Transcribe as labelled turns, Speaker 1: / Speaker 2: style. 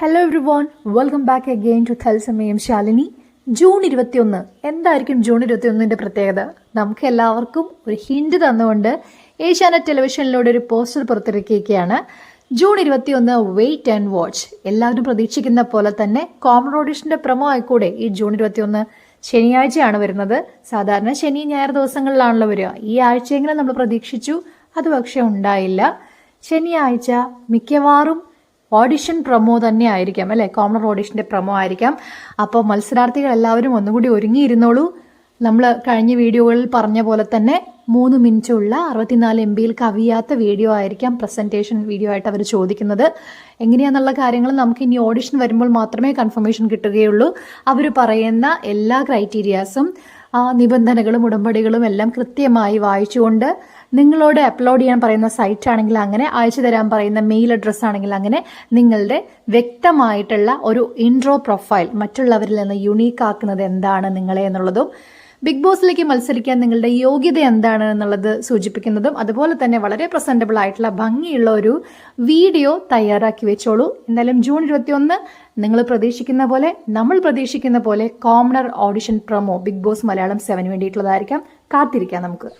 Speaker 1: Hello everyone, welcome back again to Thatsamayam Shalini. June 21 എന്തായിരിക്കും June 21ന്റെ പ്രത്യേകത? നമുക്ക് എല്ലാവർക്കും ഒരു ഹിന്റ് തന്നുകൊണ്ട് ഏഷ്യാനെറ്റ് ടെലിവിഷനിലൂടെ ഒരു പോസ്റ്റർ പുറത്തിറക്കിയിരിക്കുകയാണ്. June 21 wait and watch. എല്ലാവരും പ്രതീക്ഷിക്കുന്ന പോലെ തന്നെ കോമൺ ഓഡിഷന്റെ പ്രമോ ആയിക്കൂടെ ഈ ജൂൺ 21 ശനിയാഴ്ചയാണ് വരുന്നത്. സാധാരണ ശനി ഞായർ ദിവസങ്ങളിലാണല്ലോ വരിക. ഈ ആഴ്ചയെങ്കിലും നമ്മൾ പ്രതീക്ഷിച്ചു, അത് പക്ഷെ ഉണ്ടായില്ല. ശനിയാഴ്ച മിക്കവാറും ഓഡിഷൻ പ്രൊമോ തന്നെ ആയിരിക്കാം അല്ലേ, കോമണർ ഓഡിഷൻ്റെ പ്രൊമോ ആയിരിക്കാം. അപ്പോൾ മത്സരാർത്ഥികൾ എല്ലാവരും ഒന്നുകൂടി ഒരുങ്ങിയിരുന്നോളൂ. നമ്മൾ കഴിഞ്ഞ വീഡിയോകളിൽ പറഞ്ഞ പോലെ തന്നെ 3 മിനിറ്റുള്ള 64 MB കവിയാത്ത വീഡിയോ ആയിരിക്കാം പ്രസൻറ്റേഷൻ വീഡിയോ ആയിട്ട് അവർ ചോദിക്കുന്നത്. എങ്ങനെയാണെന്നുള്ള കാര്യങ്ങൾ നമുക്ക് ഇനി ഓഡിഷൻ വരുമ്പോൾ മാത്രമേ കൺഫർമേഷൻ കിട്ടുകയുള്ളൂ. അവർ പറയുന്ന എല്ലാ ക്രൈറ്റീരിയാസും നിബന്ധനകളും ഉടമ്പടികളും എല്ലാം കൃത്യമായി വായിച്ചുകൊണ്ട് നിങ്ങളോട് അപ്ലോഡ് ചെയ്യാൻ പറയുന്ന സൈറ്റ് ആണെങ്കിൽ അങ്ങനെ, അയച്ചു തരാൻ പറയുന്ന മെയിൽ അഡ്രസ്സ് ആണെങ്കിൽ അങ്ങനെ, നിങ്ങളുടെ വ്യക്തമായിട്ടുള്ള ഒരു ഇൻട്രോ പ്രൊഫൈൽ മറ്റുള്ളവരിൽ നിന്ന് യുണീക്ക് ആക്കുന്നത് എന്താണ് നിങ്ങളെ എന്നുള്ളതും, ബിഗ് ബോസിലേക്ക് മത്സരിക്കാൻ നിങ്ങളുടെ യോഗ്യത എന്താണ് എന്നുള്ളത് സൂചിപ്പിക്കുന്നതും, അതുപോലെ തന്നെ വളരെ പ്രസന്റബിൾ ആയിട്ടുള്ള ഭംഗിയുള്ള ഒരു വീഡിയോ തയ്യാറാക്കി വെച്ചോളൂ. എന്തായാലും ജൂൺ 21 നിങ്ങൾ പ്രതീക്ഷിക്കുന്ന പോലെ, നമ്മൾ പ്രതീക്ഷിക്കുന്ന പോലെ commoner audition promo Bigg Boss Malayalam 7 വേണ്ടിയിട്ടുള്ളതായിരിക്കാം. കാത്തിരിക്കാം നമുക്ക്.